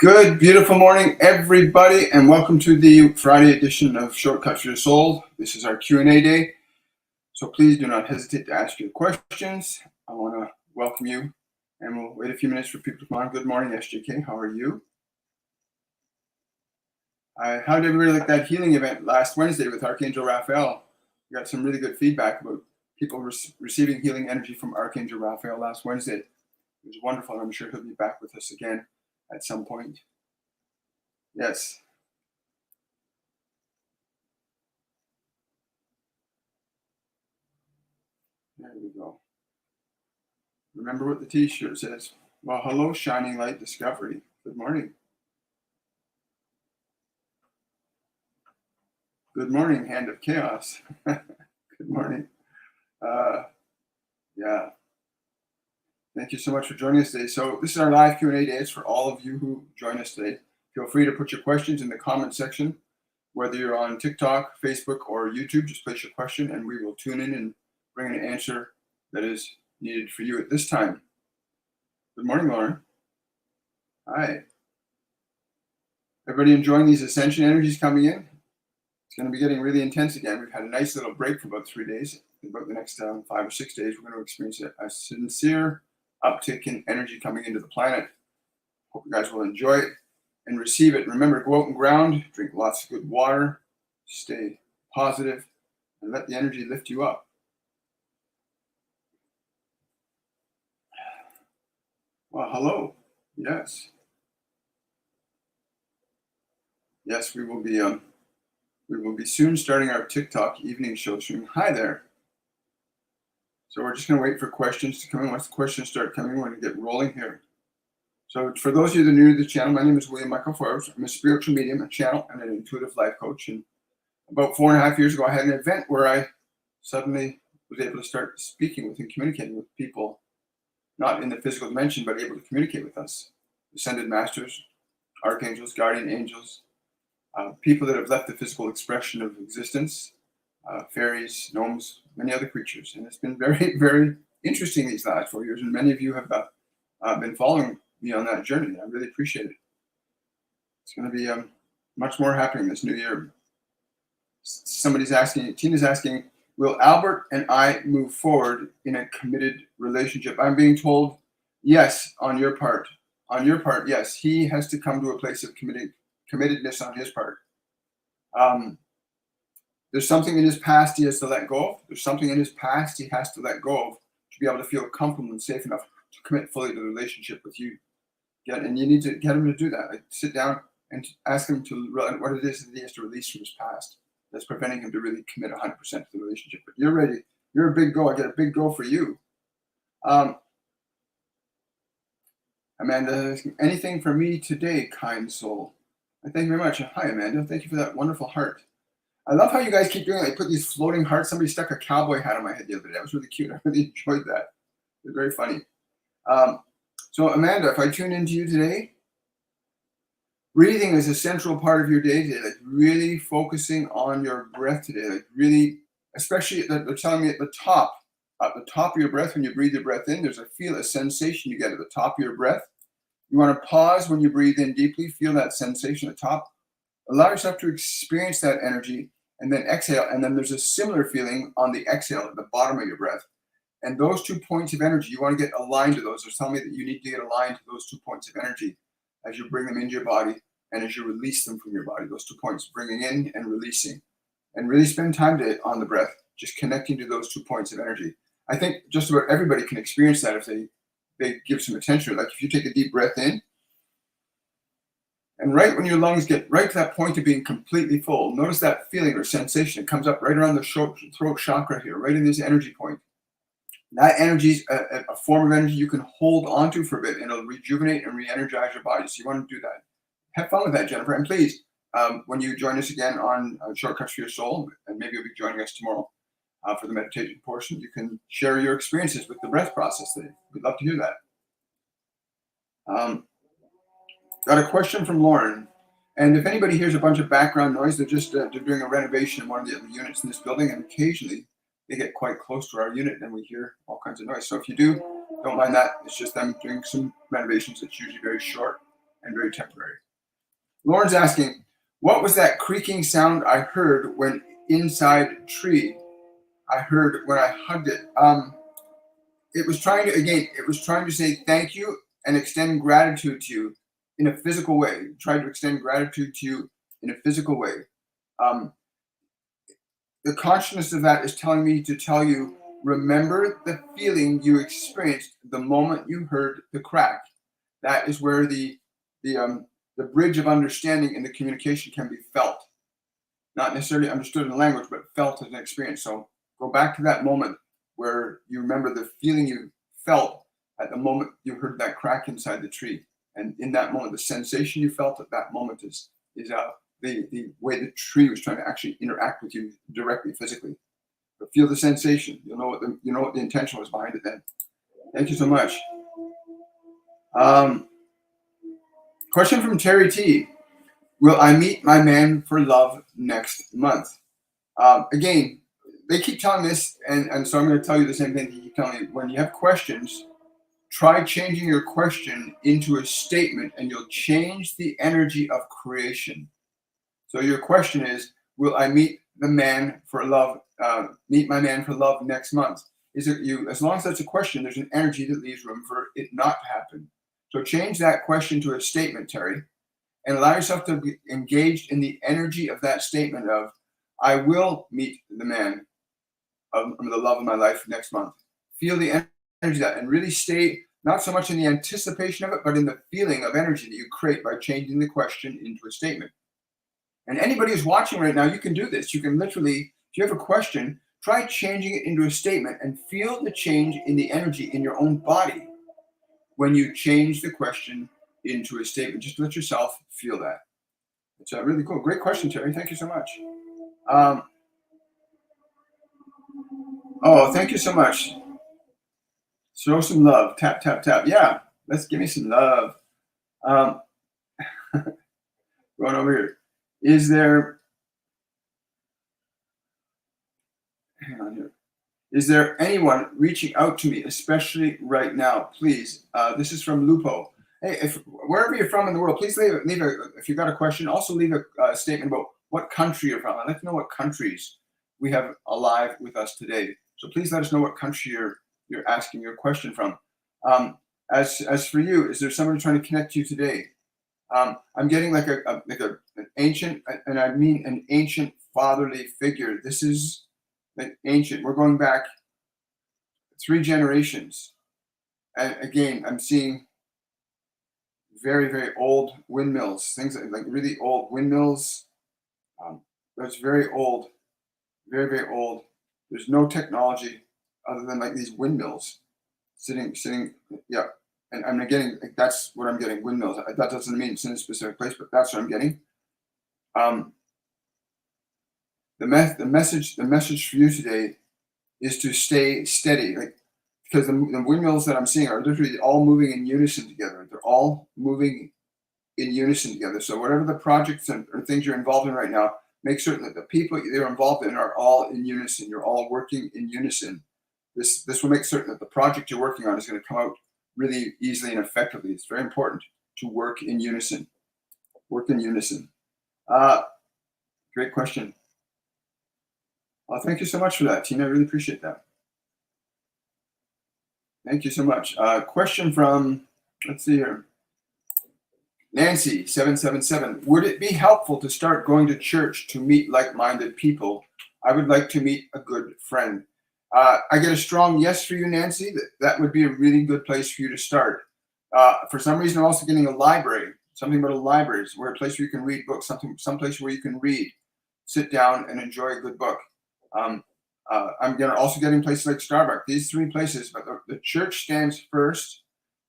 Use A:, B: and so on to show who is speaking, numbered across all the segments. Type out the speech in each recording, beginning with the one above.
A: Good, beautiful morning, everybody, and welcome to the Friday edition of Shortcuts for Your Soul. This is our Q&A day, so please do not hesitate to ask your questions. I want to welcome you, and we'll wait a few minutes for people to come on. Good morning, SJK. How are you? How did everybody like that healing event last Wednesday with Archangel Raphael? We got some really good feedback about people receiving healing energy from Archangel Raphael last Wednesday. It was wonderful, and I'm sure he'll be back with us again at some point. Yes. There we go. Remember what the t-shirt says. Well, hello, Shining Light Discovery. Good morning. Good morning, Hand of Chaos. Good morning. Yeah. Thank you so much for joining us today. So this is our live Q&A day. It's for all of you who join us today. Feel free to put your questions in the comment section. Whether you're on TikTok, Facebook, or YouTube, just place your question and we will tune in and bring an answer that is needed for you at this time. Good morning, Lauren. Hi. Everybody enjoying these Ascension energies coming in? It's going to be getting really intense again. We've had a nice little break for about 3 days. In about the next 5 or 6 days, we're going to experience a sincere uptick in energy coming into the planet. Hope you guys will enjoy it and receive it. Remember, go out and ground, drink lots of good water, stay positive, and let the energy lift you up. Well, hello. Yes. Yes, we will be soon starting our TikTok evening show stream. Hi there. So we're just going to wait for questions to come in. Once the questions start coming, we're going to get rolling here. So for those of you that are new to the channel, my name is William Michael Forbes. I'm a spiritual medium, a channel, and an intuitive life coach. And about 4.5 years ago, I had an event where I suddenly was able to start speaking with and communicating with people, not in the physical dimension, but able to communicate with us. Ascended masters, archangels, guardian angels, people that have left the physical expression of existence, fairies, gnomes, many other creatures. And it's been very, very interesting these last 4 years. And many of you have been following me on that journey. I really appreciate it. It's going to be much more happening this new year. Somebody's asking, Tina's asking, will Albert and I move forward in a committed relationship? I'm being told, yes, on your part. On your part, yes. He has to come to a place of committedness on his part. There's something in his past he has to let go of. There's something in his past he has to let go of to be able to feel comfortable and safe enough to commit fully to the relationship with you. And you need to get him to do that. Like, sit down and ask him to what it is that he has to release from his past that's preventing him to really commit 100% to the relationship. But you're ready. You're a big go. I get a big go for you. Amanda, anything for me today, kind soul? Thank you very much. Hi, Amanda. Thank you for that wonderful heart. I love how you guys keep doing it. They put these floating hearts. Somebody stuck a cowboy hat on my head the other day. That was really cute. I really enjoyed that. It was very funny. So Amanda, if I tune into you today, breathing is a central part of your day today. Like really focusing on your breath today. Like really, especially they're telling me at the top of your breath, when you breathe your breath in, there's a sensation you get at the top of your breath. You want to pause when you breathe in deeply, feel that sensation at the top. Allow yourself to experience that energy and then exhale. And then there's a similar feeling on the exhale at the bottom of your breath. And those 2 points of energy, you want to get aligned to those. They're telling me that you need to get aligned to those 2 points of energy as you bring them into your body and as you release them from your body. Those 2 points, bringing in and releasing. And really spend time on the breath, just connecting to those 2 points of energy. I think just about everybody can experience that if they give some attention. Like if you take a deep breath in, and right when your lungs get right to that point of being completely full, notice that feeling or sensation. It comes up right around the throat chakra here, right in this energy point. That energy is a form of energy you can hold onto for a bit, and it'll rejuvenate and re-energize your body. So you want to do that. Have fun with that, Jennifer. And please, when you join us again on Shortcuts for Your Soul, and maybe you'll be joining us tomorrow for the meditation portion, you can share your experiences with the breath process today. We'd love to hear that. Got a question from Lauren. And if anybody hears a bunch of background noise, they're doing a renovation in one of the other units in this building, and occasionally they get quite close to our unit and we hear all kinds of noise. So if you don't mind that. It's just them doing some renovations. It's usually very short. and very temporary. Lauren's asking, what was that creaking sound I heard when inside tree? I heard when I hugged it. It was trying to say thank you and extend gratitude to you in a physical way. Tried to extend gratitude to you in a physical way. The consciousness of that is telling me to tell you, remember the feeling you experienced the moment you heard the crack. That is where the bridge of understanding in the communication can be felt. Not necessarily understood in language, but felt as an experience. So go back to that moment where you remember the feeling you felt at the moment you heard that crack inside the tree. And in that moment, the sensation you felt at that moment is the way the tree was trying to actually interact with you directly, physically. But feel the sensation. You'll know what the intention was behind it then. Thank you so much. Question from Terry T. Will I meet my man for love next month? Again, they keep telling this, and so I'm going to tell you the same thing they keep telling you. When you have questions, try changing your question into a statement, and you'll change the energy of creation. So your question is, will I meet the man for love? Meet my man for love next month? Is it you? As long as that's a question, there's an energy that leaves room for it not to happen. So change that question to a statement, Terry, and allow yourself to be engaged in the energy of that statement of, I will meet the man of the love of my life next month. Feel the energy of that and really stay not so much in the anticipation of it, but in the feeling of energy that you create by changing the question into a statement. And anybody who's watching right now, you can do this. You can literally, if you have a question, try changing it into a statement and feel the change in the energy in your own body when you change the question into a statement. Just let yourself feel that. It's really cool. Great question, Terry. Thank you so much. Oh, thank you so much. Show some love. Tap, tap, tap. Yeah, let's give me some love. Going over here. Is there, hang on here. Is there anyone reaching out to me, especially right now? Please. This is from Lupo. Hey, wherever you're from in the world, please leave if you've got a question, also leave a statement about what country you're from. I'd like to know what countries we have alive with us today. So please let us know what country you're asking your question from. As for you, is there someone trying to connect to you today? I'm getting like an ancient, and I mean an ancient fatherly figure. This is like ancient. We're going back 3 generations. And again, I'm seeing very, very old windmills, things like really old windmills. That's very old, very, very old. There's no technology other than like these windmills sitting, yeah. And I'm getting, that's what I'm getting, windmills. That doesn't mean it's in a specific place, but that's what I'm getting. The message for you today is to stay steady, because the windmills that I'm seeing are literally all moving in unison together. They're all moving in unison together. So whatever the projects or things you're involved in right now, make certain that the people you're involved in are all in unison. You're all working in unison. This will make certain that the project you're working on is going to come out really easily and effectively. It's very important to work in unison. Work in unison. Great question. Well, thank you so much for that, Tina. I really appreciate that. Thank you so much. Question from, let's see here. Nancy, 777. Would it be helpful to start going to church to meet like-minded people? I would like to meet a good friend. I get a strong yes for you, Nancy. That would be a really good place for you to start. For some reason, I'm also getting a library. Something about a library, where a place where you can read books. Some place where you can read, sit down, and enjoy a good book. I'm also getting places like Starbucks. These 3 places, but the church stands first.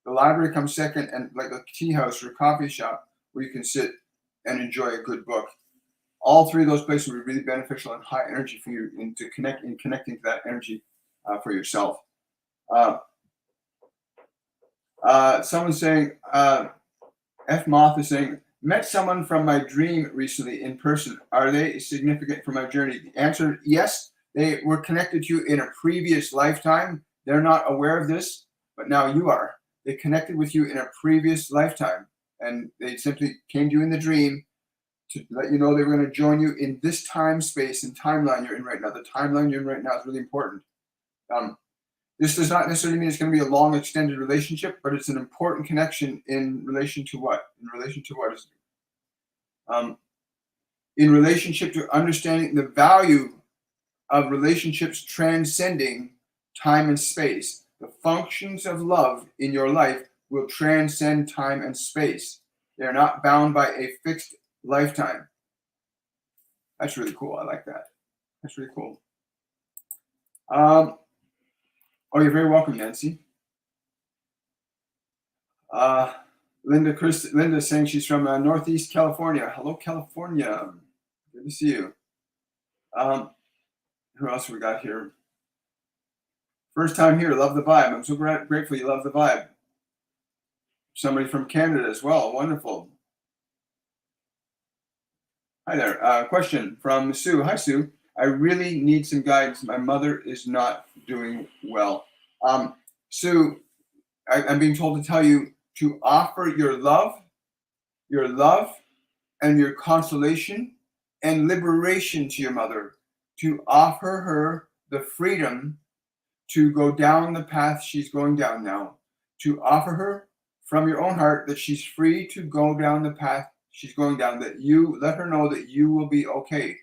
A: The library comes second, and like a tea house or a coffee shop where you can sit and enjoy a good book. All 3 of those places will be really beneficial and high energy for you connecting to that energy for yourself. Someone's saying, F Moth is saying, met someone from my dream recently in person. Are they significant for my journey? The answer, yes. They were connected to you in a previous lifetime. They're not aware of this, but now you are. They connected with you in a previous lifetime. And they simply came to you in the dream to let you know they were going to join you in this time, space, and timeline you're in right now. The timeline you're in right now is really important. This does not necessarily mean it's going to be a long, extended relationship, but it's an important connection in relation to what? In relation to what is it? In relationship to understanding the value of relationships transcending time and space. The functions of love in your life will transcend time and space. They're not bound by a fixed lifetime. That's really cool. I like that. That's really cool. Oh, you're very welcome, Nancy. Linda saying she's from Northeast California. Hello, California. Good to see you. Who else we got here? First time here. Love the vibe. I'm so grateful you love the vibe. Somebody from Canada as well. Wonderful. Hi there. Question from Sue. Hi, Sue. I really need some guidance. My mother is not doing well. Sue, I'm being told to tell you to offer your love, and your consolation and liberation to your mother, to offer her the freedom to go down the path she's going down now, to offer her from your own heart that she's free to go down the path she's going down, that you let her know that you will be okay.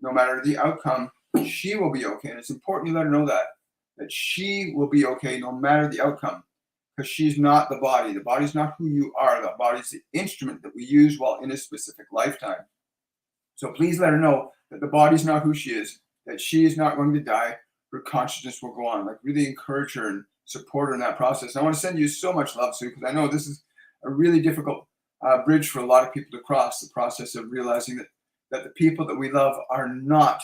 A: No matter the outcome, she will be okay. And it's important you let her know that she will be okay no matter the outcome, because she's not the body. The body's not who you are. The body's the instrument that we use while in a specific lifetime. So please let her know that the body's not who she is, that she is not going to die. Her consciousness will go on. Like, really encourage her and support her in that process. And I want to send you so much love, Sue, because I know this is a really difficult bridge for a lot of people to cross, the process of realizing that the people that we love are not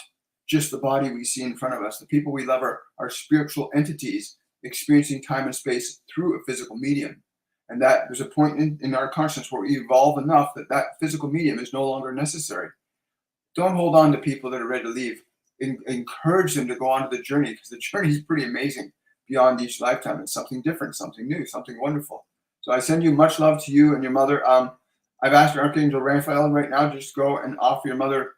A: just the body we see in front of us. The people we love are spiritual entities experiencing time and space through a physical medium. And that there's a point in our consciousness where we evolve enough that physical medium is no longer necessary. Don't hold on to people that are ready to leave. Encourage them to go on to the journey, because the journey is pretty amazing beyond each lifetime. It's something different, something new, something wonderful. So I send you much love to you and your mother. I've asked Archangel Raphael right now to just go and offer your mother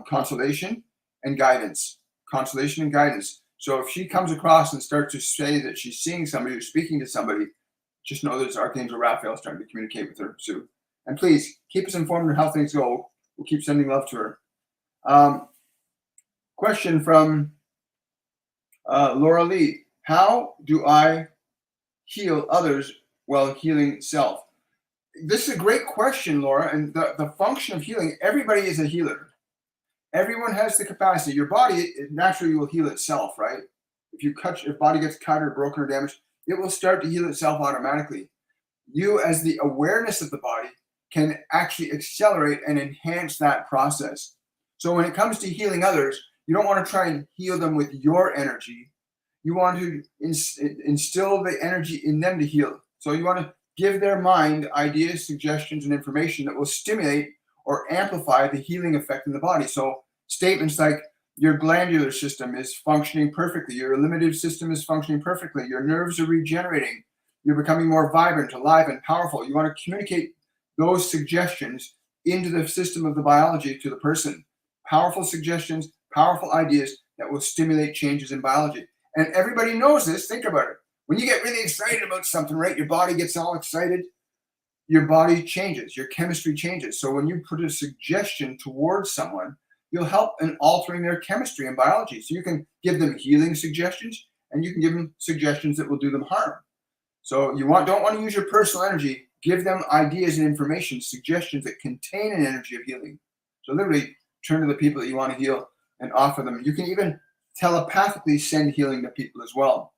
A: consolation and guidance. Consolation and guidance. So if she comes across and starts to say that she's seeing somebody or speaking to somebody, just know that it's Archangel Raphael starting to communicate with her, Sue. And please keep us informed on how things go. We'll keep sending love to her. Question from Laura Lee. How do I heal others while healing self? This is a great question, Laura. And the function of healing, everybody is a healer. Everyone has the capacity. Your body naturally will heal itself, right? If body gets cut or broken or damaged, it will start to heal itself automatically. You, as the awareness of the body, can actually accelerate and enhance that process. So when it comes to healing others, you don't want to try and heal them with your energy. You want to instill the energy in them to heal. So you want to give their mind ideas, suggestions, and information that will stimulate or amplify the healing effect in the body. So statements like, your glandular system is functioning perfectly, your eliminative system is functioning perfectly, your nerves are regenerating, you're becoming more vibrant, alive, and powerful. You want to communicate those suggestions into the system of the biology to the person. Powerful suggestions, powerful ideas that will stimulate changes in biology. And everybody knows this. Think about it. When you get really excited about something, right, your body gets all excited, your body changes, your chemistry changes. So when you put a suggestion towards someone, you'll help in altering their chemistry and biology. So you can give them healing suggestions, and you can give them suggestions that will do them harm. So you don't want to use your personal energy. Give them ideas and information, suggestions that contain an energy of healing. So literally turn to the people that you want to heal and offer them. You can even telepathically send healing to people as well.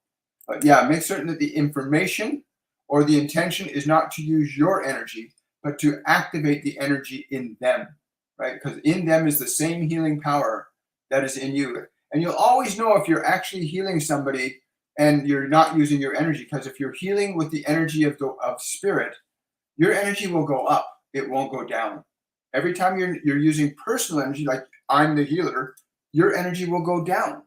A: But yeah, make certain that the information or the intention is not to use your energy, but to activate the energy in them, right? Because in them is the same healing power that is in you. And you'll always know if you're actually healing somebody and you're not using your energy, because if you're healing with the energy of spirit, your energy will go up. It won't go down. Every time you're using personal energy, like I'm the healer, your energy will go down.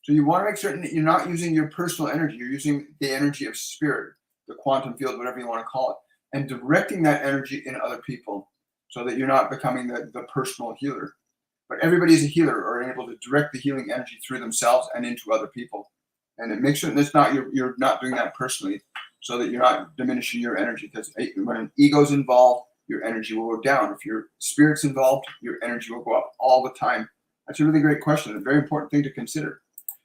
A: So you want to make certain that you're not using your personal energy. You're using the energy of spirit, the quantum field, whatever you want to call it. and directing that energy in other people so that you're not becoming the personal healer. But everybody is a healer or able to direct the healing energy through themselves and into other people. And it makes sure that's not you're not doing that personally, so that you're not diminishing your energy. Because when an ego's involved, your energy will go down. If your spirit's involved, your energy will go up all the time. That's a really great question, a very important thing to consider.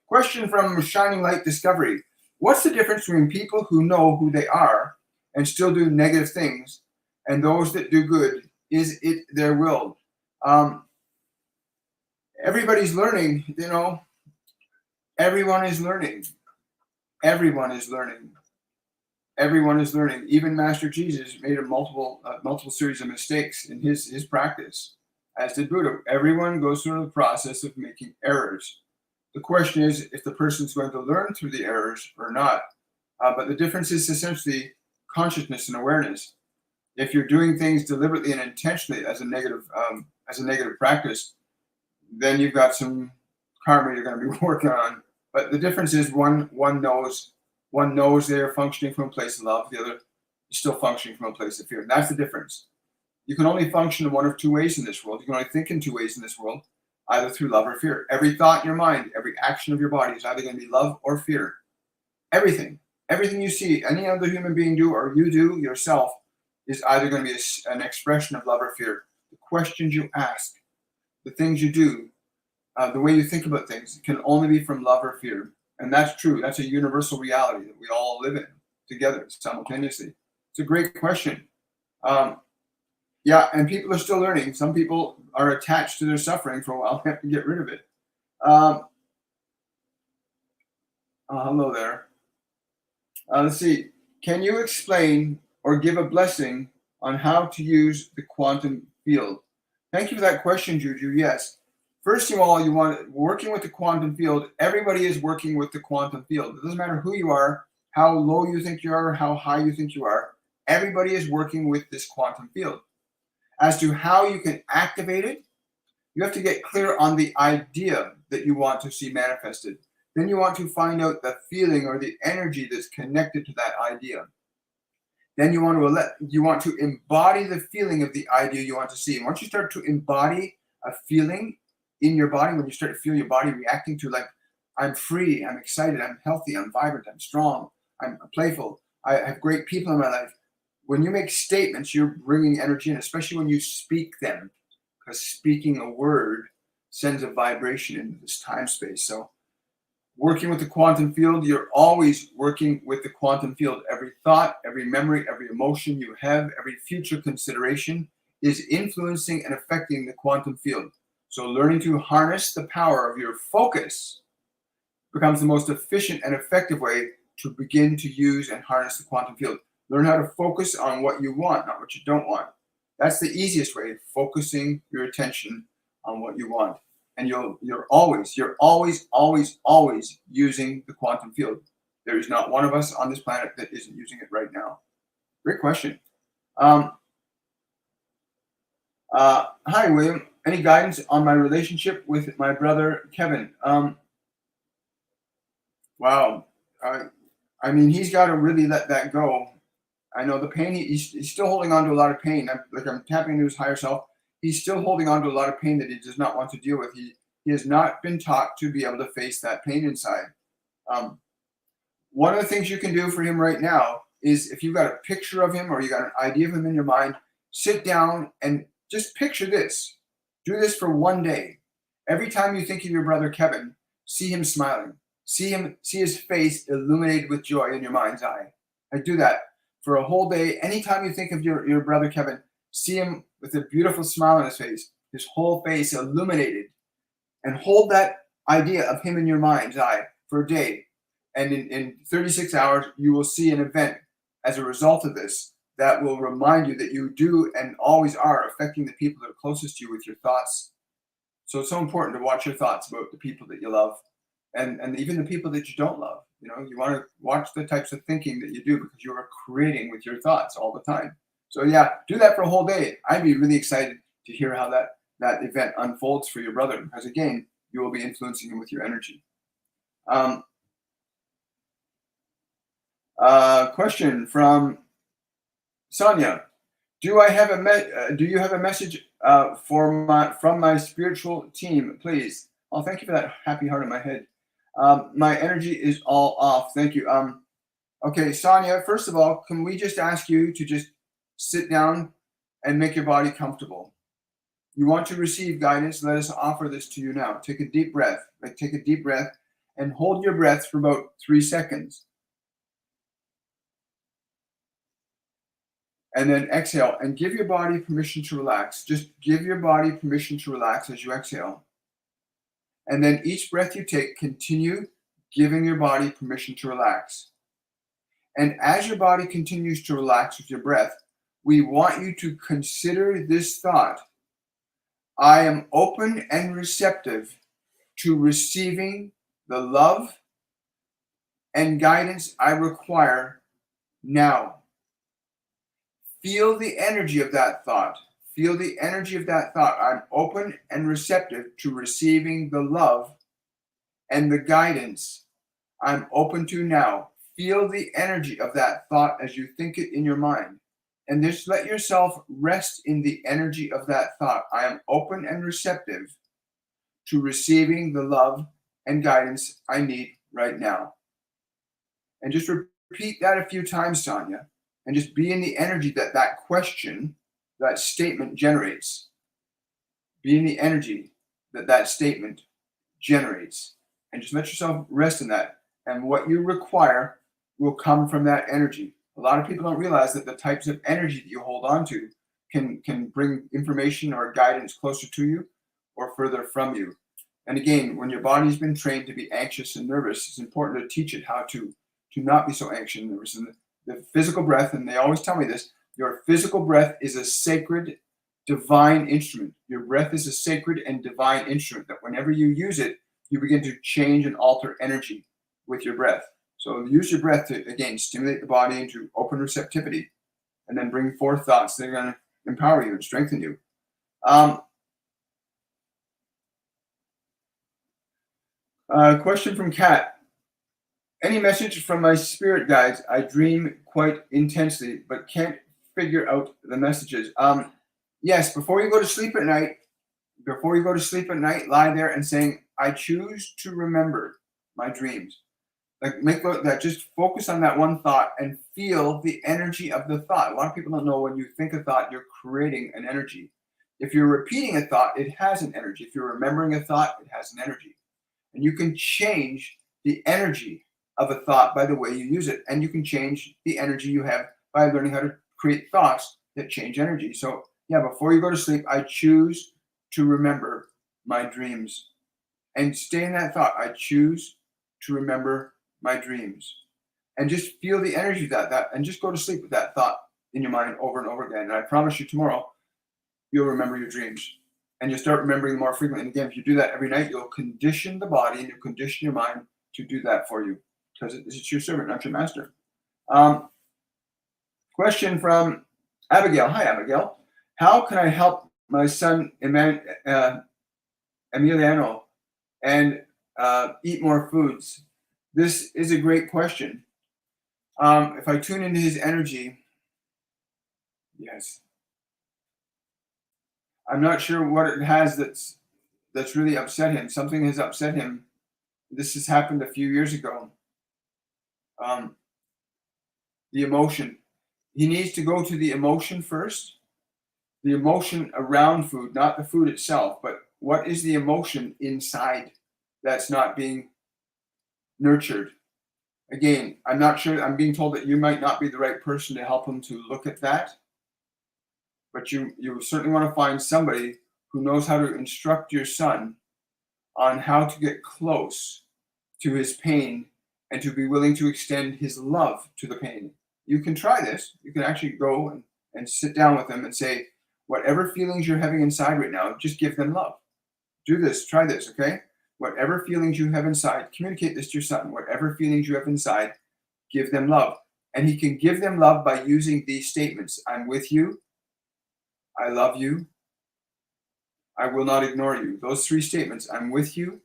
A: Question from Shining Light Discovery. What's the difference between people who know who they are and still do negative things and those that do good? Is it their will? Everybody's learning, everyone is learning. Everyone is learning. Everyone is learning. Even Master Jesus made a multiple series of mistakes in his practice, as did Buddha. Everyone goes through the process of making errors. The question is if the person's going to learn through the errors or not. But the difference is essentially consciousness and awareness. If you're doing things deliberately and intentionally as a negative practice, then you've got some karma you're going to be working on. But the difference is one knows they're functioning from a place of love. The other is still functioning from a place of fear. And that's the difference. You can only function in one of two ways in this world. You can only think in two ways in this world, either through love or fear. Every thought in your mind, every action of your body is either going to be love or fear. Everything you see, any other human being do or you do yourself is either going to be an expression of love or fear. The questions you ask, the things you do, the way you think about things can only be from love or fear. And that's true. That's a universal reality that we all live in together simultaneously. It's a great question. And people are still learning. Some people are attached to their suffering for a while. They have to get rid of it. Hello there. Let's see. Can you explain or give a blessing on how to use the quantum field? Thank you for that question, Juju. Yes. First of all, you want working with the quantum field. Everybody is working with the quantum field. It doesn't matter who you are, how low you think you are, how high you think you are. Everybody is working with this quantum field. As to how you can activate it, you have to get clear on the idea that you want to see manifested. Then you want to find out the feeling or the energy that's connected to that idea. Then you want to embody the feeling of the idea you want to see. And once you start to embody a feeling in your body, when you start to feel your body reacting to, like, I'm free, I'm excited, I'm healthy, I'm vibrant, I'm strong, I'm playful, I have great people in my life. When you make statements, you're bringing energy in, especially when you speak them, because speaking a word sends a vibration into this time space. So working with the quantum field, you're always working with the quantum field. Every thought, every memory, every emotion you have, every future consideration is influencing and affecting the quantum field. So learning to harness the power of your focus becomes the most efficient and effective way to begin to use and harness the quantum field. Learn how to focus on what you want, not what you don't want. That's the easiest way, focusing your attention on what you want. And you're always using the quantum field. There is not one of us on this planet that isn't using it right now. Great question. Hi, William. Any guidance on my relationship with my brother, Kevin? Wow. I mean, he's got to really let that go. I know the pain, he's still holding on to a lot of pain. I'm tapping into his higher self. He's still holding on to a lot of pain that he does not want to deal with. He has not been taught to be able to face that pain inside. One of the things you can do for him right now is, if you've got a picture of him or you got an idea of him in your mind, sit down and just picture this. Do this for one day. Every time you think of your brother Kevin, see him smiling. See his face illuminated with joy in your mind's eye. Do that for a whole day. Anytime you think of your brother Kevin, see him with a beautiful smile on his face, his whole face illuminated, and hold that idea of him in your mind's eye for a day. And in 36 hours, you will see an event as a result of this that will remind you that you do and always are affecting the people that are closest to you with your thoughts. So it's so important to watch your thoughts about the people that you love and even the people that you don't love. You want to watch the types of thinking that you do, because you are creating with your thoughts all the time. So yeah, do that for a whole day. I'd be really excited to hear how that event unfolds for your brother, because again, you will be influencing him with your energy. Question from Sonia, do you have a message from my spiritual team, please? Oh, thank you for that happy heart in my head. My energy is all off. Thank you. Okay, Sonia, first of all, can we just ask you to just sit down and make your body comfortable? You want to receive guidance, let us offer this to you now. Take a deep breath. Take a deep breath and hold your breath for about 3 seconds. And then exhale and give your body permission to relax. Just give your body permission to relax as you exhale. And then each breath you take, continue giving your body permission to relax. And as your body continues to relax with your breath, we want you to consider this thought. I am open and receptive to receiving the love and guidance I require now. Feel the energy of that thought. Feel the energy of that thought. I'm open and receptive to receiving the love and the guidance I'm open to now. Feel the energy of that thought as you think it in your mind. And just let yourself rest in the energy of that thought. I am open and receptive to receiving the love and guidance I need right now. And just repeat that a few times, Sonia, and just be in the energy that that question, that statement generates. Be in the energy that that statement generates. And just let yourself rest in that. And what you require will come from that energy. A lot of people don't realize that the types of energy that you hold on to can bring information or guidance closer to you or further from you. And again, when your body's been trained to be anxious and nervous, it's important to teach it how to not be so anxious and nervous. And the physical breath, and they always tell me this, your physical breath is a sacred, divine instrument. Your breath is a sacred and divine instrument that whenever you use it, you begin to change and alter energy with your breath. So use your breath to, again, stimulate the body into open receptivity and then bring forth thoughts that are going to empower you and strengthen you. Question from Kat. Any message from my spirit guides? I dream quite intensely, but can't figure out the messages. Yes, before you go to sleep at night, lie there and saying, I choose to remember my dreams. Like make that, just focus on that one thought and feel the energy of the thought. A lot of people don't know when you think a thought, you're creating an energy. If you're repeating a thought, it has an energy. If you're remembering a thought, it has an energy. And you can change the energy of a thought by the way you use it. And you can change the energy you have by learning how to create thoughts that change energy. So yeah, before you go to sleep, I choose to remember my dreams. And stay in that thought. I choose to remember my dreams. And just feel the energy of that and just go to sleep with that thought in your mind over and over again. And I promise you tomorrow, you'll remember your dreams. And you'll start remembering more frequently. And again, if you do that every night, you'll condition the body and you'll condition your mind to do that for you. Because it's your servant, not your master. Question from Abigail. Hi, Abigail. How can I help my son Emiliano and eat more foods? This is a great question. If I tune into his energy, yes. I'm not sure what it has that's really upset him. Something has upset him. This has happened a few years ago. The emotion. He needs to go to the emotion first. The emotion around food, not the food itself, but what is the emotion inside that's not being nurtured? Again, I'm not sure. I'm being told that you might not be the right person to help him to look at that. But you certainly want to find somebody who knows how to instruct your son on how to get close to his pain and to be willing to extend his love to the pain. You can try this. You can actually go and sit down with him and say, whatever feelings you're having inside right now, just give them love. Do this. Try this, okay? Whatever feelings you have inside, communicate this to your son. Whatever feelings you have inside, give them love. And he can give them love by using these statements. I'm with you. I love you. I will not ignore you. Those three statements. I'm with you.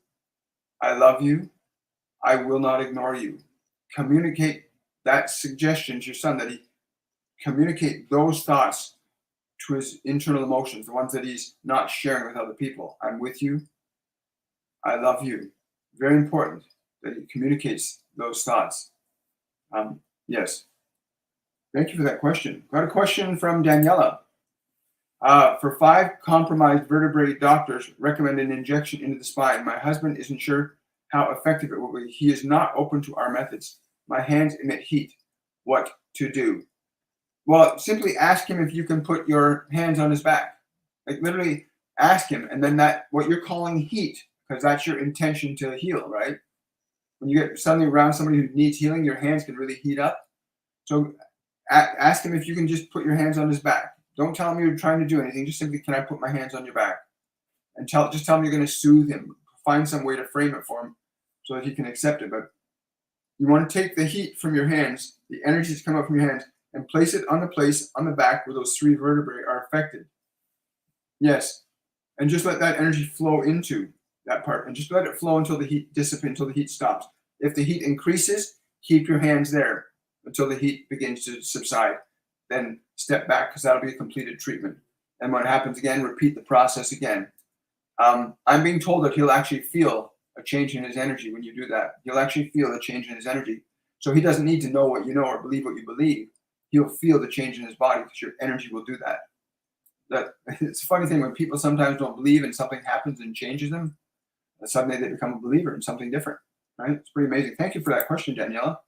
A: I love you. I will not ignore you. Communicate that suggestion to your son that communicate those thoughts to his internal emotions, the ones that he's not sharing with other people. I'm with you. I love you. Very important that he communicates those thoughts. Yes. Thank you for that question. Got a question from Daniela. For 5 compromised vertebrae, doctors recommend an injection into the spine. My husband isn't sure how effective it will be. He is not open to our methods. My hands emit heat. What to do? Well, simply ask him if you can put your hands on his back. Like literally ask him, and then that what you're calling heat, because that's your intention to heal, right? When you get suddenly around somebody who needs healing, your hands can really heat up. So ask him if you can just put your hands on his back. Don't tell him you're trying to do anything. Just simply, can I put my hands on your back? And just tell him you're going to soothe him. Find some way to frame it for him so that he can accept it. But you want to take the heat from your hands, the energy that's come up from your hands, and place it on the place on the back where those 3 vertebrae are affected. Yes. And just let that energy flow into that part. And just let it flow until the heat dissipates, until the heat stops. If the heat increases, keep your hands there until the heat begins to subside. Then step back, because that'll be a completed treatment. And when it happens again, repeat the process again. I'm being told that he'll actually feel a change in his energy when you do that. He'll actually feel a change in his energy. So he doesn't need to know what you know or believe what you believe. He'll feel the change in his body, because your energy will do that. It's a funny thing when people sometimes don't believe and something happens and changes them. Suddenly they become a believer in something different. Right? It's pretty amazing. Thank you for that question, Daniela.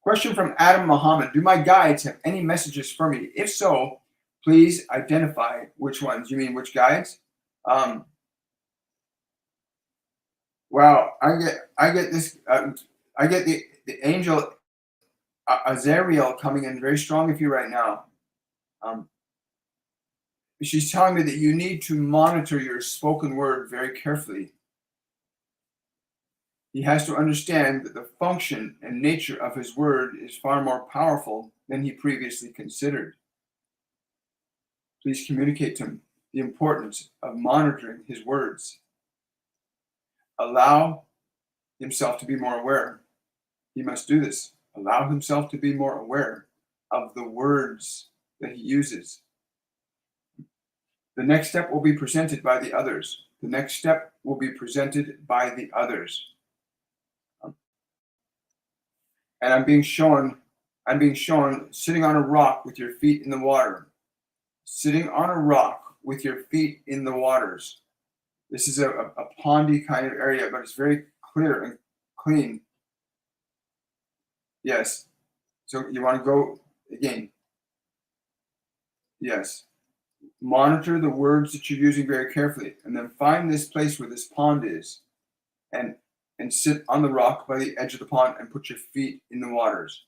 A: Question from Adam Muhammad. Do my guides have any messages for me? If so, please identify which ones. You mean which guides? Wow, I get this. I get the angel Azariel coming in very strong with you right now. She's telling me that you need to monitor your spoken word very carefully. He has to understand that the function and nature of his word is far more powerful than he previously considered. Please communicate to him the importance of monitoring his words. Allow himself to be more aware. He must do this. Allow himself to be more aware of the words that he uses. The next step will be presented by the others. The next step will be presented by the others. And I'm being shown sitting on a rock with your feet in the water. Sitting on a rock with your feet in the waters. This is a pondy kind of area, but it's very clear and clean. Yes. So you want to go again. Yes. Monitor the words that you're using very carefully, and then find this place where this pond is, and sit on the rock by the edge of the pond and put your feet in the waters.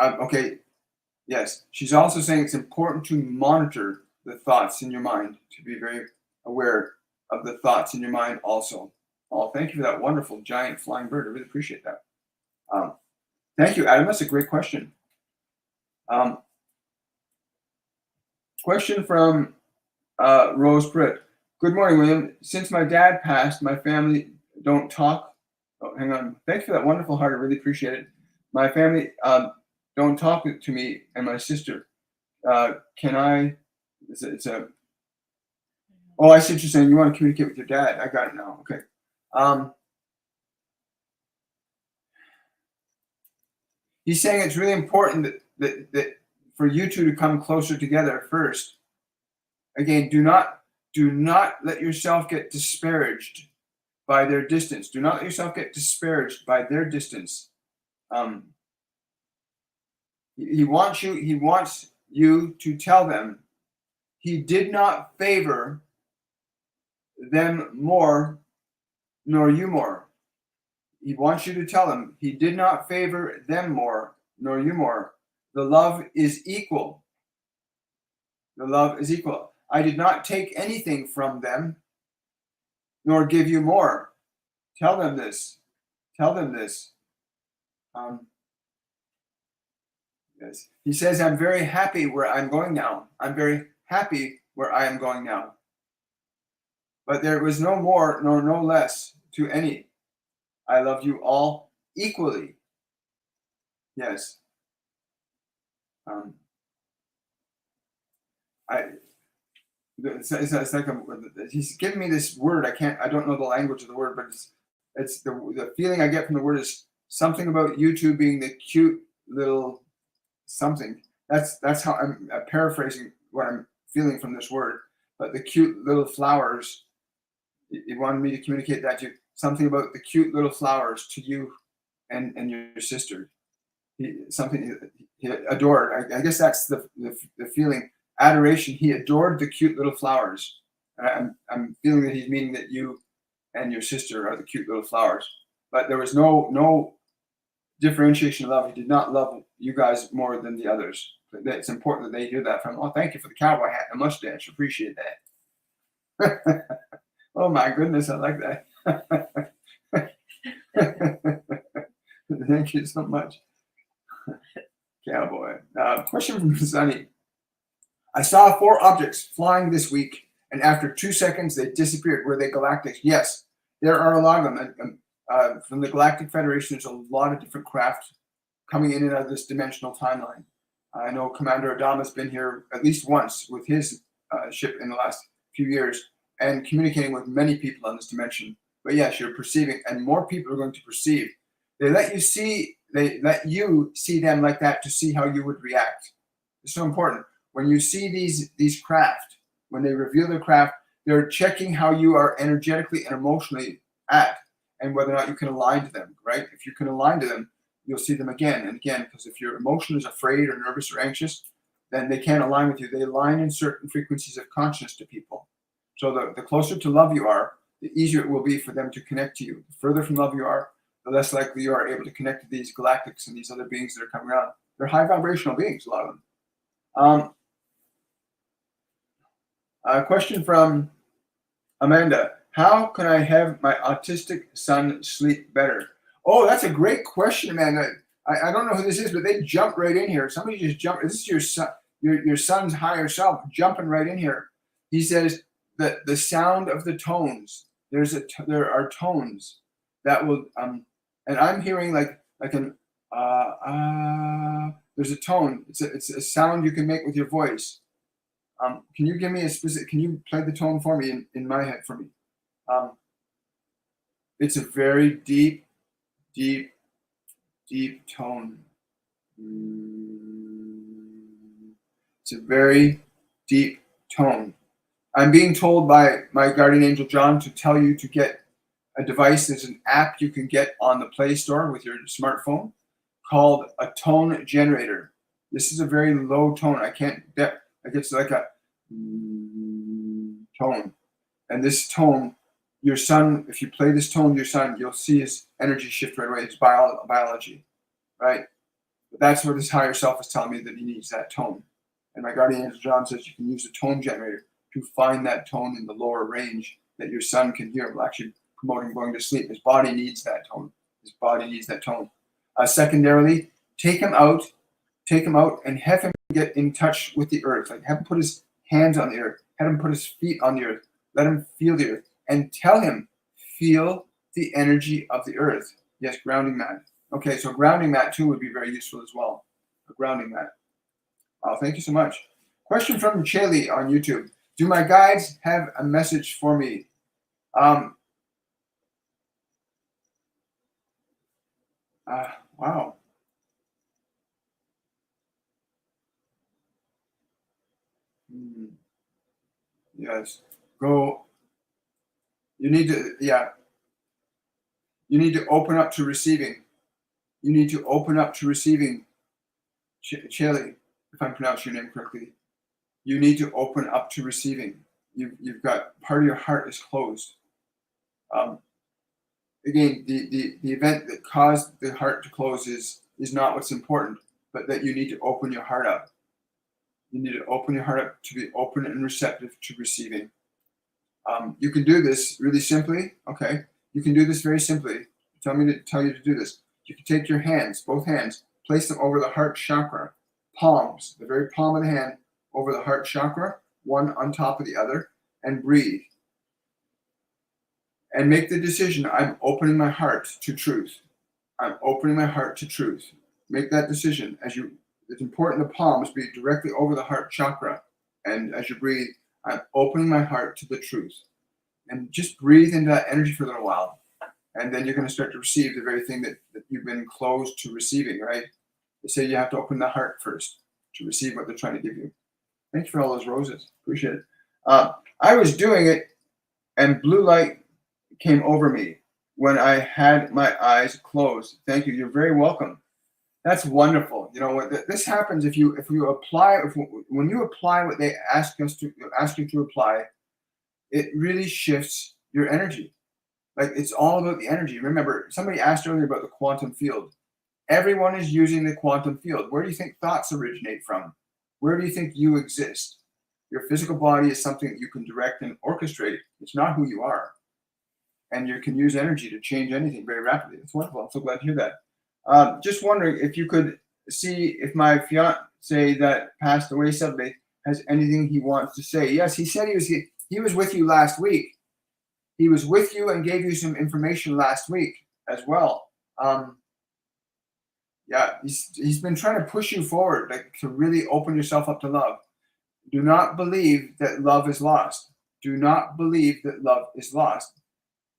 A: Okay. Yes. She's also saying it's important to monitor the thoughts in your mind, to be very aware of the thoughts in your mind also. Oh, thank you for that wonderful giant flying bird. I really appreciate that. Thank you, Adam. That's a great question. Question from Rose Britt. Good morning, William. Since my dad passed, my family don't talk. Oh, hang on. Thanks for that wonderful heart. I really appreciate it. My family don't talk to me and my sister. Can I? Oh, I see what you're saying. You want to communicate with your dad. I got it now. Okay. He's saying it's really important that for you two to come closer together first. Again, do not let yourself get disparaged by their distance. Do not let yourself get disparaged by their distance. He wants you to tell them he did not favor them more, nor you more. He wants you to tell them he did not favor them more, nor you more. The love is equal. The love is equal. I did not take anything from them, nor give you more. Tell them this. Tell them this. Yes. He says, I'm very happy where I'm going now. I'm very happy where I am going now. But there was no more nor no less to any. I love you all equally. Yes. Um, it's like he's giving me this word. I don't know the language of the word, but it's the feeling I get from the word is something about you two being the cute little something. That's how I'm paraphrasing what I'm feeling from this word. But the cute little flowers, he wanted me to communicate that to you. Something about the cute little flowers to you and your sister. Something he adored. I guess that's the feeling. Adoration. He adored the cute little flowers. I'm feeling that he's meaning that you and your sister are the cute little flowers. But there was no differentiation of love. He did not love you guys more than the others. It's important that they hear that from. Oh, thank you for the cowboy hat and mustache. Appreciate that. Oh my goodness, I like that. Thank you so much. Cowboy. Question from Sunny. I saw 4 objects flying this week, and after 2 seconds, they disappeared. Were they galactic? Yes, there are a lot of them. From the Galactic Federation, there's a lot of different craft coming in and out of this dimensional timeline. I know Commander Adama's been here at least once with his ship in the last few years and communicating with many people on this dimension. But yes, you're perceiving, and more people are going to perceive. They let you see them like that to see how you would react. It's so important. When you see these craft, when they reveal their craft, they're checking how you are energetically and emotionally at, and whether or not you can align to them, right? If you can align to them, you'll see them again and again, because if your emotion is afraid or nervous or anxious, then they can't align with you. They align in certain frequencies of consciousness to people. So the closer to love you are, the easier it will be for them to connect to you. The further from love you are, the less likely you are able to connect to these galactics and these other beings that are coming around. They're high vibrational beings, a lot of them. A question from Amanda. How can I have my autistic son sleep better? Oh, that's a great question, Amanda. I don't know who this is, but they jumped right in here. Somebody just jumped. This is your son, your son's higher self jumping right in here. He says that the sound of the tones. There are tones that will and I'm hearing like an there's a tone. It's a sound you can make with your voice. Can you give me a specific? Can you play the tone for me in my head for me? It's a very deep, deep, deep tone. It's a very deep tone. I'm being told by my guardian angel John to tell you to get a device. There's an app you can get on the Play Store with your smartphone called a tone generator. This is a very low tone. It's like a tone. And this tone, your son, if you play this tone to your son, you'll see his energy shift right away, his biology, right? But that's what his higher self is telling me, that he needs that tone. And my guardian angel John says you can use a tone generator to find that tone in the lower range that your son can hear. Will actually promoting going to sleep. His body needs that tone. His body needs that tone. Secondarily, take him out and have him get in touch with the earth. Like have him put his hands on the earth, have him put his feet on the earth, let him feel the earth, and tell him, feel the energy of the earth. Yes, grounding mat. Okay, so grounding mat too would be very useful as well. A grounding mat. Oh, thank you so much. Question from Chaley on YouTube. Do my guides have a message for me? Wow. Yes. Go. You need to, yeah. You need to open up to receiving. You need to open up to receiving. Chaley, if I'm pronouncing your name correctly. You need to open up to receiving. You've got part of your heart is closed. Again, the event that caused the heart to close is not what's important, but that you need to open your heart up. You need to open your heart up to be open and receptive to receiving. You can do this really simply. Okay, you can do this very simply. Tell you to do this. You can take your hands, both hands, place them over the heart chakra, palms, the very palm of the hand over the heart chakra, one on top of the other, and breathe. And make the decision, I'm opening my heart to truth. I'm opening my heart to truth. make that decision. It's important the palms be directly over the heart chakra. And as you breathe, I'm opening my heart to the truth. And just breathe into that energy for a little while. And then you're going to start to receive the very thing that you've been closed to receiving, right? They say you have to open the heart first to receive what they're trying to give you. Thank you for all those roses. Appreciate it. I was doing it, and blue light came over me when I had my eyes closed. Thank you. You're very welcome. That's wonderful. You know what? This happens when you apply what they ask you to apply. It really shifts your energy. Like, it's all about the energy. Remember, somebody asked earlier about the quantum field. Everyone is using the quantum field. Where do you think thoughts originate from? Where do you think you exist? Your physical body is something that you can direct and orchestrate. It's not who you are. And you can use energy to change anything very rapidly. It's wonderful. I'm so glad to hear that. Just wondering if you could see if my fiance that passed away suddenly has anything he wants to say. Yes, he said he was with you last week. He was with you and gave you some information last week as well. Yeah, he's been trying to push you forward, like, to really open yourself up to love. Do not believe that love is lost. Do not believe that love is lost.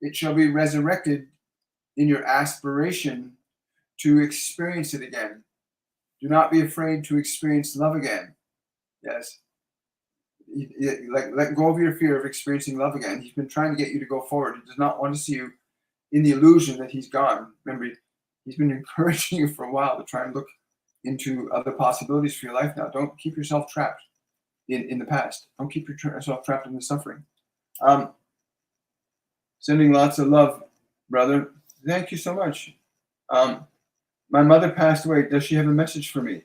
A: It shall be resurrected in your aspiration to experience it again. Do not be afraid to experience love again. Yes. Let go of your fear of experiencing love again. He's been trying to get you to go forward. He does not want to see you in the illusion that he's gone. Remember, he's been encouraging you for a while to try and look into other possibilities for your life now. Don't keep yourself trapped in the past. Don't keep yourself trapped in the suffering. Sending lots of love, brother. Thank you so much. My mother passed away. Does she have a message for me?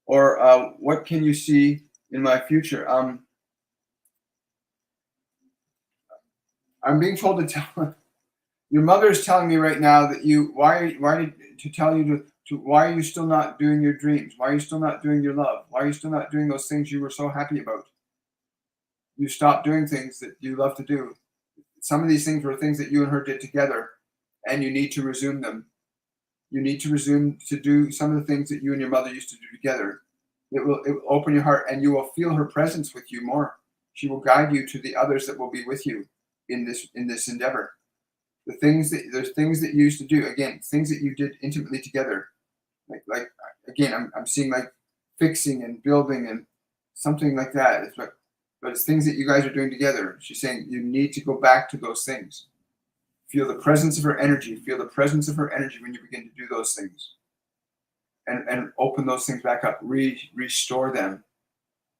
A: Or what can you see in my future? I'm being told to tell your mother is telling me right now that why are you still not doing your dreams? Why are you still not doing your love? Why are you still not doing those things you were so happy about? You stopped doing things that you love to do. Some of these things were things that you and her did together, and you need to resume them. You need to resume to do some of the things that you and your mother used to do together. It will open your heart, and you will feel her presence with you more. She will guide you to the others that will be with you in this endeavor. There's things that you used to do, again, things that you did intimately together. Like again, I'm seeing like fixing and building and something like that. But it's things that you guys are doing together. She's saying you need to go back to those things. Feel the presence of her energy. Feel the presence of her energy when you begin to do those things. And open those things back up. Restore them.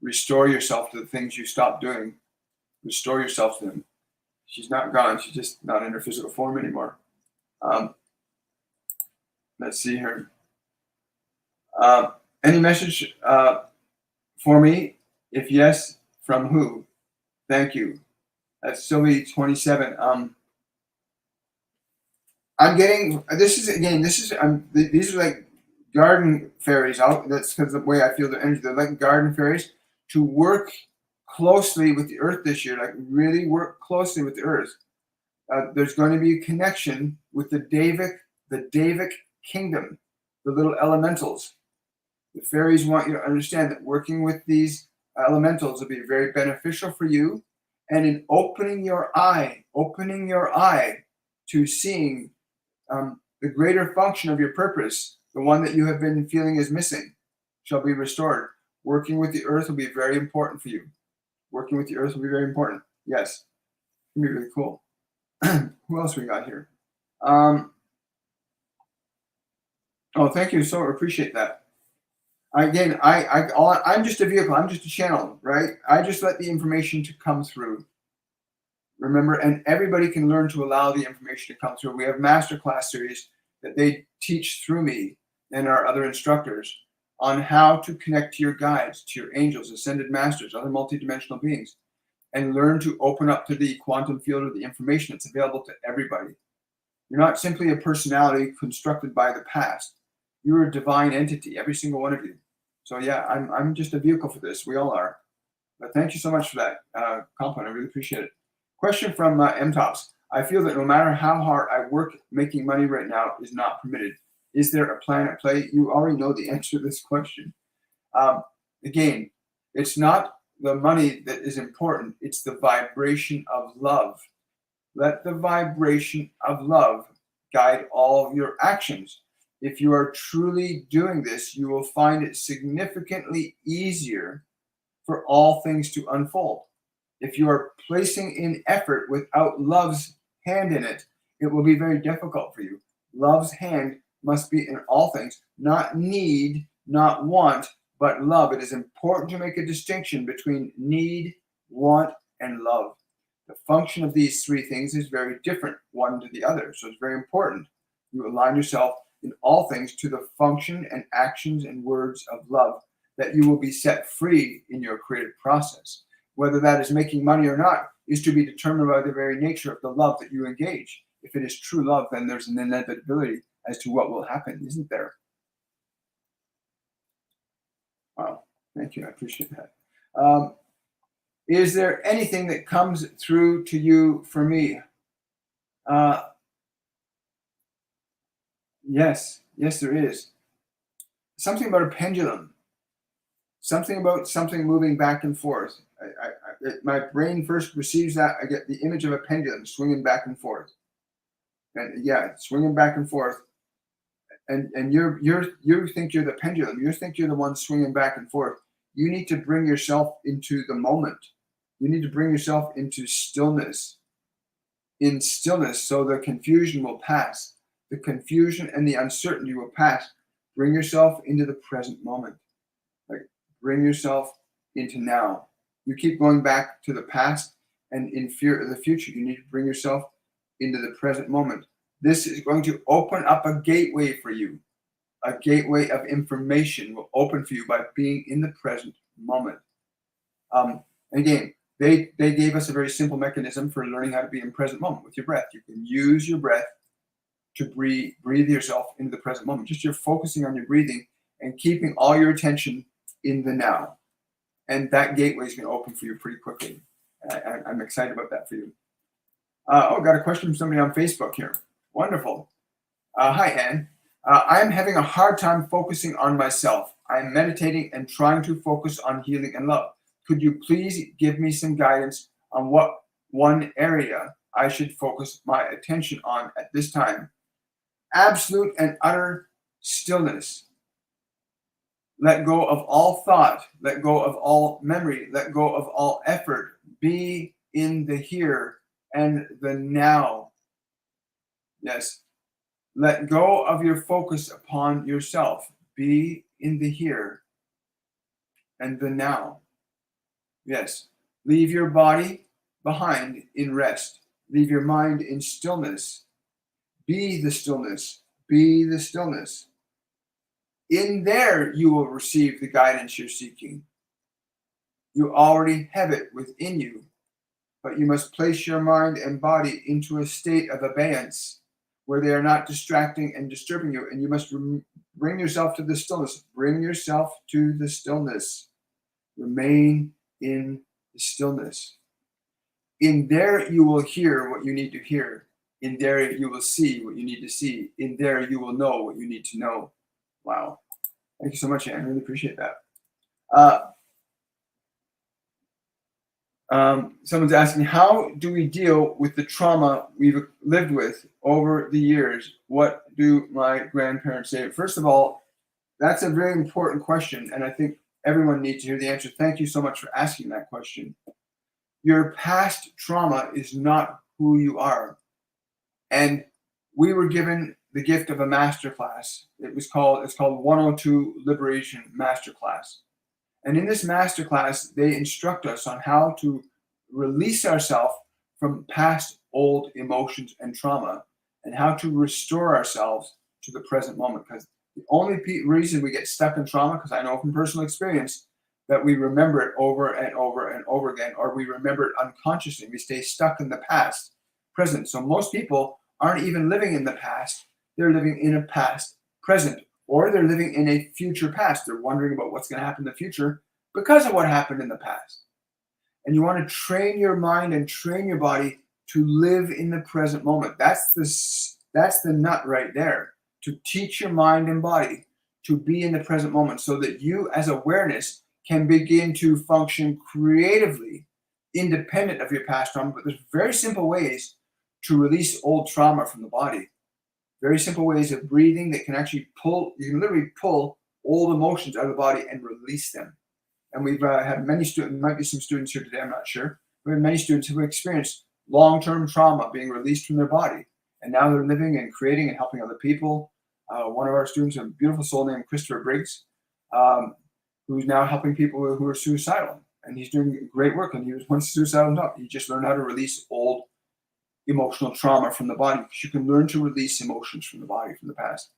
A: Restore yourself to the things you stopped doing. Restore yourself to them. She's not gone. She's just not in her physical form anymore. Let's see here. Any message for me? If yes, from who? Thank you. That's Sylvie 27. I'm getting these are like garden fairies out. That's because the way I feel their energy. They're like garden fairies to work closely with the earth this year, like really work closely with the earth. There's going to be a connection with the Davic kingdom, the little elementals. The fairies want you to understand that working with these elementals will be very beneficial for you, and in opening your eye to seeing the greater function of your purpose, the one that you have been feeling is missing, shall be restored. Working with the earth will be very important for you. Working with the earth will be very important. Yes. It'll be really cool. Who else we got here? Oh, thank you. So appreciate that. Again, I'm just a vehicle. I'm just a channel, right? I just let the information to come through. Remember, and everybody can learn to allow the information to come through. We have masterclass series that they teach through me and our other instructors on how to connect to your guides, to your angels, ascended masters, other multidimensional beings, and learn to open up to the quantum field of the information that's available to everybody. You're not simply a personality constructed by the past. You're a divine entity, every single one of you. So yeah, I'm just a vehicle for this. We all are. But thank you so much for that compliment. I really appreciate it. Question from M-Tops. I feel that no matter how hard I work, making money right now is not permitted. Is there a plan at play? You already know the answer to this question. Again, it's not the money that is important. It's the vibration of love. Let the vibration of love guide all of your actions. If you are truly doing this, you will find it significantly easier for all things to unfold. If you are placing in effort without love's hand in it, it will be very difficult for you. Love's hand must be in all things, not need, not want, but love. It is important to make a distinction between need, want, and love. The function of these three things is very different one to the other, so it's very important you align yourself in all things to the function and actions and words of love, that you will be set free in your creative process. Whether that is making money or not is to be determined by the very nature of the love that you engage. If it is true love, then there's an inevitability as to what will happen, isn't there? Wow, thank you. I appreciate that. Is there anything that comes through to you for me? Yes, there is. Something about a pendulum. Something about something moving back and forth. My brain first receives that. I get the image of a pendulum swinging back and forth. And yeah, swinging back and forth. And you think you're the pendulum. You think you're the one swinging back and forth. You need to bring yourself into the moment. You need to bring yourself into stillness. In stillness, so the confusion will pass. The confusion and the uncertainty will pass. Bring yourself into the present moment. Like, bring yourself into now. You keep going back to the past and in fear of the future. You need to bring yourself into the present moment. This is going to open up a gateway for you. A gateway of information will open for you by being in the present moment. Again, they gave us a very simple mechanism for learning how to be in present moment with your breath. You can use your breath to breathe yourself into the present moment. Just you're focusing on your breathing and keeping all your attention in the now. And that gateway is going to open for you pretty quickly. I'm excited about that for you. Got a question from somebody on Facebook here. Wonderful. Hi, Anne. I am having a hard time focusing on myself. I am meditating and trying to focus on healing and love. Could you please give me some guidance on what one area I should focus my attention on at this time? Absolute and utter stillness. Let go of all thought. Let go of all memory. Let go of all effort. Be in the here and the now. Yes. Let go of your focus upon yourself. Be in the here and the now. Yes. Leave your body behind in rest. Leave your mind in stillness. Be the stillness. Be the stillness. In there, you will receive the guidance you're seeking. You already have it within you, but you must place your mind and body into a state of abeyance where they are not distracting and disturbing you, and you must bring yourself to the stillness. Bring yourself to the stillness. Remain in the stillness. In there, you will hear what you need to hear. In there, you will see what you need to see. In there, you will know what you need to know. Wow. Thank you so much, Anne. I really appreciate that. Someone's asking, how do we deal with the trauma we've lived with over the years? What do my grandparents say? First of all, that's a very important question, and I think everyone needs to hear the answer. Thank you so much for asking that question. Your past trauma is not who you are. And we were given the gift of a masterclass. It's called 102 Liberation Masterclass. And in this masterclass, they instruct us on how to release ourselves from past old emotions and trauma and how to restore ourselves to the present moment. Because the only reason we get stuck in trauma, because I know from personal experience, that we remember it over and over and over again, or we remember it unconsciously. We stay stuck in the past, present. So most people aren't even living in the past. They're living in a past present, or they're living in a future past. They're wondering about what's going to happen in the future because of what happened in the past. And you want to train your mind and train your body to live in the present moment. That's the nut right there. to teach your mind and body to be in the present moment so that you as awareness can begin to function creatively, independent of your past trauma. But there's very simple ways to release old trauma from the body. Very simple ways of breathing that can actually you can literally pull old emotions out of the body and release them. And we've had many students, might be some students here today, I'm not sure. We have many students who have experienced long-term trauma being released from their body. And now they're living and creating and helping other people. One of our students, a beautiful soul named Christopher Briggs, who's now helping people who are suicidal. And he's doing great work. And he was once suicidal enough. He just learned how to release old emotional trauma from the body, because you can learn to release emotions from the body, from the past.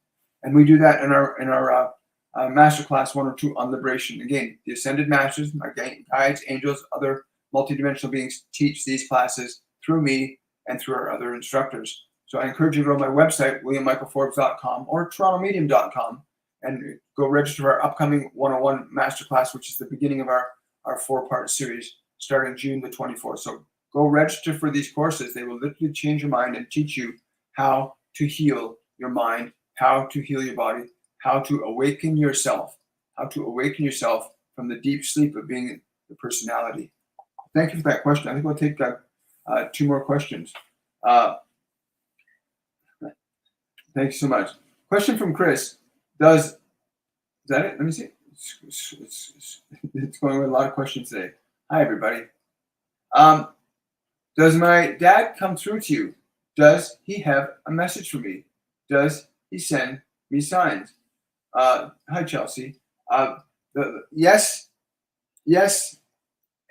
A: And we do that in our Masterclass 102 on liberation. Again, the Ascended Masters, my guides, angels, other multidimensional beings teach these classes through me and through our other instructors. So I encourage you to go to my website, williammichaelforbes.com or torontomedium.com, and go register for our upcoming 101 Masterclass, which is the beginning of our 4-part series starting June the 24th. So go register for these courses. They will literally change your mind and teach you how to heal your mind, how to heal your body, how to awaken yourself from the deep sleep of being the personality. Thank you for that question. I think we'll take 2 more questions. Thank you so much. Question from Chris. Is that it? Let me see. It's going with a lot of questions today. Hi, everybody. Does my dad come through to you? Does he have a message for me? Does he send me signs? Hi, Chelsea. Yes.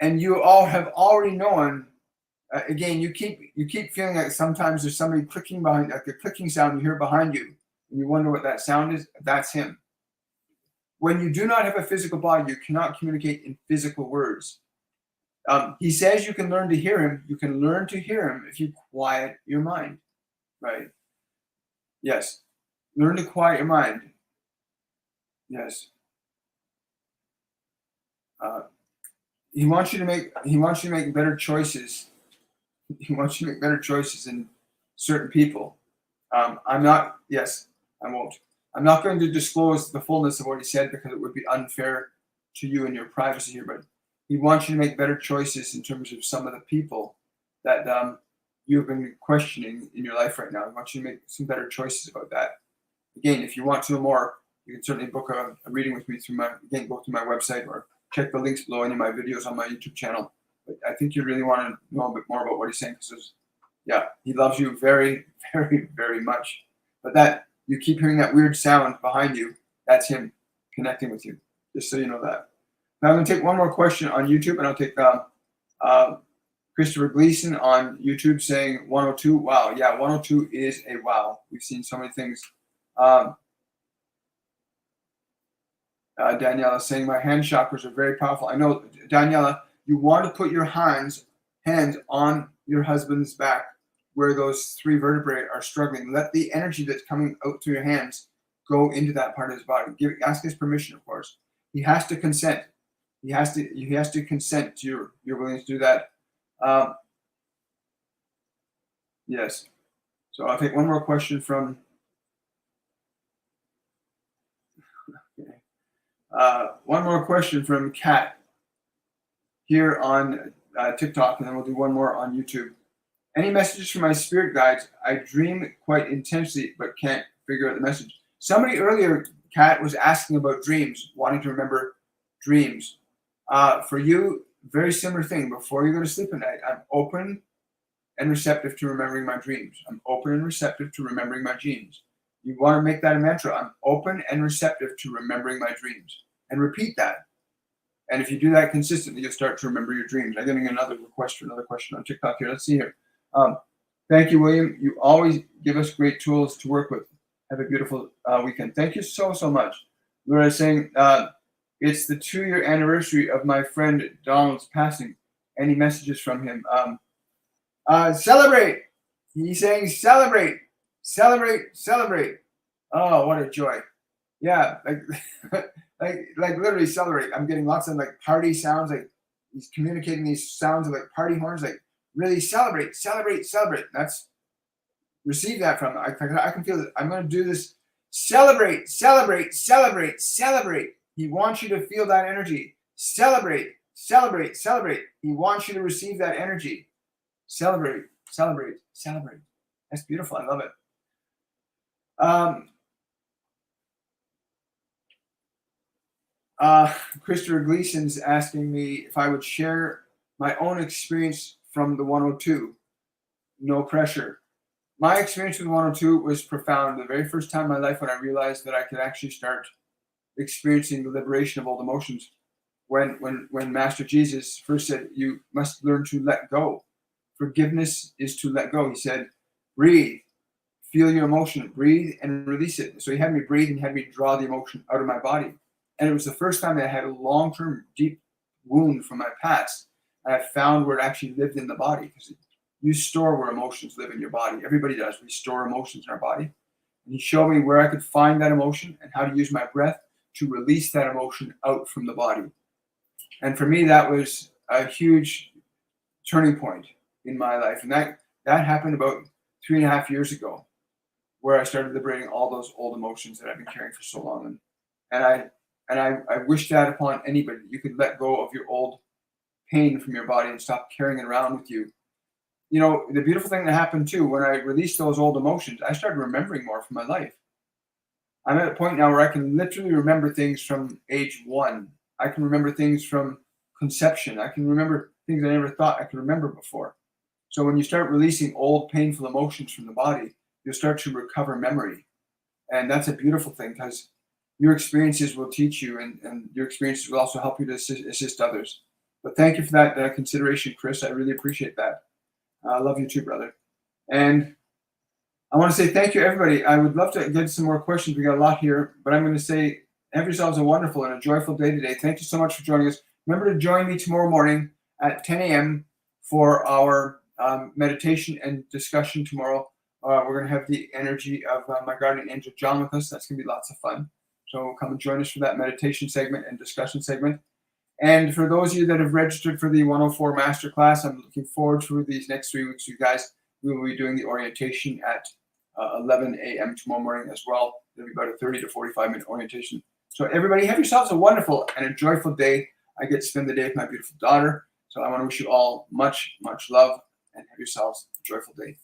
A: And you all have already known. Again, you keep feeling like sometimes there's somebody clicking behind, like a clicking sound you hear behind you, and you wonder what that sound is. That's him. When you do not have a physical body, you cannot communicate in physical words. He says you can learn to hear him. You can learn to hear him if you quiet your mind, right? Yes. Learn to quiet your mind. Yes. He wants you to make better choices. He wants you to make better choices in certain people. I won't. I'm not going to disclose the fullness of what he said because it would be unfair to you and your privacy here, but he wants you to make better choices in terms of some of the people that you've been questioning in your life right now. He wants you to make some better choices about that. Again, if you want to know more, you can certainly book a reading with me go to my website or check the links below any of my videos on my YouTube channel. But I think you really want to know a bit more about what he's saying, because he loves you very, very, very much. But that you keep hearing that weird sound behind you, that's him connecting with you. Just so you know that. Now I'm going to take one more question on YouTube, and I'll take Christopher Gleason on YouTube saying 102. Wow, yeah, 102 is a wow. We've seen so many things. Daniela saying my hand chakras are very powerful. I know, Daniela, you want to put your hands on your husband's back where those 3 vertebrae are struggling. Let the energy that's coming out through your hands go into that part of his body. Ask his permission, of course. He has to consent. He has to consent to your willingness to do that. Yes. So I'll take one more question from. One more question from Kat here on TikTok, and then we'll do one more on YouTube. Any messages from my spirit guides? I dream quite intensely, but can't figure out the message. Somebody earlier, Kat, was asking about dreams, wanting to remember dreams. For you, very similar thing. Before you go to sleep at night, I'm open and receptive to remembering my dreams. I'm open and receptive to remembering my dreams. You want to make that a mantra. I'm open and receptive to remembering my dreams. And repeat that. And if you do that consistently, you'll start to remember your dreams. I'm getting another request for another question on TikTok here. Let's see here. Thank you, William. You always give us great tools to work with. Have a beautiful weekend. Thank you so, so much. Laura is saying, it's the 2-year anniversary of my friend Donald's passing. Any messages from him? Celebrate. He's saying celebrate. Celebrate, celebrate. Oh, what a joy. Yeah, like literally celebrate. I'm getting lots of like party sounds, like he's communicating these sounds of like party horns, like really celebrate, celebrate, celebrate. That's receive that from him. I can feel it. I'm going to do this Celebrate, celebrate, celebrate, celebrate. He wants you to feel that energy. Celebrate, celebrate, celebrate. He wants you to receive that energy. Celebrate, celebrate, celebrate. That's beautiful. I love it. Christopher Gleason's asking me if I would share my own experience from the 102. No pressure. My experience with 102 was profound. The very first time in my life when I realized that I could actually start experiencing the liberation of old emotions, when Master Jesus first said, you must learn to let go. Forgiveness is to let go. He said, breathe, feel your emotion, breathe and release it. So he had me breathe and had me draw the emotion out of my body. And it was the first time that I had a long-term deep wound from my past. And I found where it actually lived in the body, because you store where emotions live in your body. Everybody does. We store emotions in our body. And he showed me where I could find that emotion and how to use my breath to release that emotion out from the body. And for me, that was a huge turning point in my life. And that happened about 3.5 years ago, where I started liberating all those old emotions that I've been carrying for so long. And I wish that upon anybody. You could let go of your old pain from your body and stop carrying it around with you. You know, the beautiful thing that happened too, when I released those old emotions, I started remembering more from my life. I'm at a point now where I can literally remember things from age 1. I can remember things from conception. I can remember things I never thought I could remember before. So when you start releasing old painful emotions from the body, you'll start to recover memory. And that's a beautiful thing, because your experiences will teach you, and your experiences will also help you to assist others. But thank you for that consideration, Chris. I really appreciate that. I love you too, brother. And I want to say thank you, everybody. I would love to get some more questions. We got a lot here, but I'm going to say have yourselves a wonderful and a joyful day today. Thank you so much for joining us. Remember to join me tomorrow morning at 10 a.m. for our meditation and discussion tomorrow. We're going to have the energy of my guardian angel John with us. That's going to be lots of fun. So come and join us for that meditation segment and discussion segment. And for those of you that have registered for the 104 Masterclass, I'm looking forward to these next 3 weeks. You guys, we will be doing the orientation at 11 a.m. tomorrow morning as well. It'll be about a 30 to 45-minute orientation. So everybody, have yourselves a wonderful and a joyful day. I get to spend the day with my beautiful daughter. So I want to wish you all much, much love, and have yourselves a joyful day.